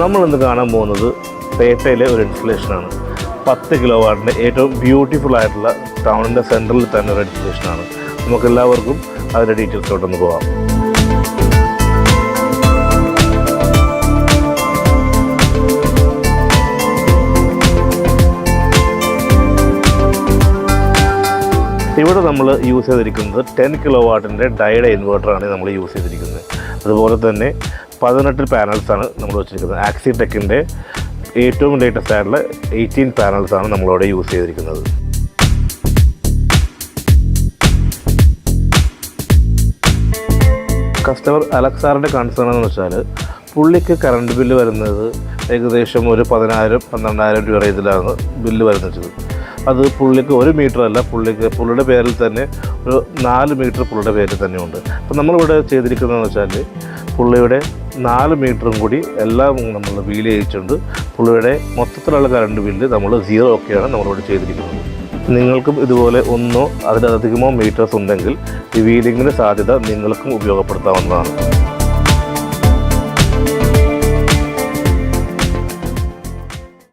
നമ്മളിന്ന് കാണാൻ പോകുന്നത് പേട്ടയിലെ ഒരു ഇൻസ്റ്റലേഷനാണ്. 10 കിലോ വാട്ടിൻ്റെ ഏറ്റവും ബ്യൂട്ടിഫുൾ ആയിട്ടുള്ള ടൗണിൻ്റെ സെൻറ്ററിൽ തന്നെ ഒരു ഇൻസ്റ്റലേഷനാണ്. നമുക്കെല്ലാവർക്കും അതിൻ്റെ ഡീറ്റെയിൽസിലോട്ടൊന്ന് പോകാം. ഇവിടെ നമ്മൾ യൂസ് ചെയ്തിരിക്കുന്നത് 10 കിലോ വാട്ടിൻ്റെ ഡൈയുടെ ഇൻവെർട്ടറാണ് നമ്മൾ യൂസ് ചെയ്തിരിക്കുന്നത്. അതുപോലെ തന്നെ 18 പാനൽസാണ് നമ്മൾ വെച്ചിരിക്കുന്നത്. ആക്സിടെക്കിൻ്റെ ഏറ്റവും ലേറ്റസ്റ്റ് ആയിട്ടുള്ള 18 പാനൽസാണ് നമ്മളിവിടെ യൂസ് ചെയ്തിരിക്കുന്നത്. കസ്റ്റമർ അലക്സാറിൻ്റെ കൺസേൺ എന്ന് വെച്ചാൽ പുള്ളിക്ക് കറണ്ട് ബില്ല് വരുന്നത് ഏകദേശം ഒരു 10,000-12,000 രൂപ ഇതിലാണ് ബില്ല് വരുന്നത്. അത് പുള്ളിക്ക് 1 മീറ്റർ അല്ല, പുള്ളിയുടെ പേരിൽ തന്നെ ഒരു 4 മീറ്റർ പുള്ളിയുടെ പേരിൽ തന്നെയുണ്ട്. അപ്പോൾ നമ്മളിവിടെ ചെയ്തിരിക്കുന്നതെന്ന് വെച്ചാൽ പുള്ളിയുടെ 4 മീറ്ററും കൂടി എല്ലാം നമ്മൾ വീൽ ചെയ്യിച്ചുകൊണ്ട് പുള്ളിയുടെ മൊത്തത്തിലുള്ള കറണ്ട് ബില്ല് നമ്മൾ 0 ഒക്കെയാണ് നമ്മളിവിടെ ചെയ്തിരിക്കുന്നത്. നിങ്ങൾക്കും ഇതുപോലെ ഒന്നോ അതിലധികമോ മീറ്റേഴ്സ് ഉണ്ടെങ്കിൽ ഈ വീലിങ്ങിന് സാധ്യത നിങ്ങൾക്കും ഉപയോഗപ്പെടുത്താവുന്നതാണ്.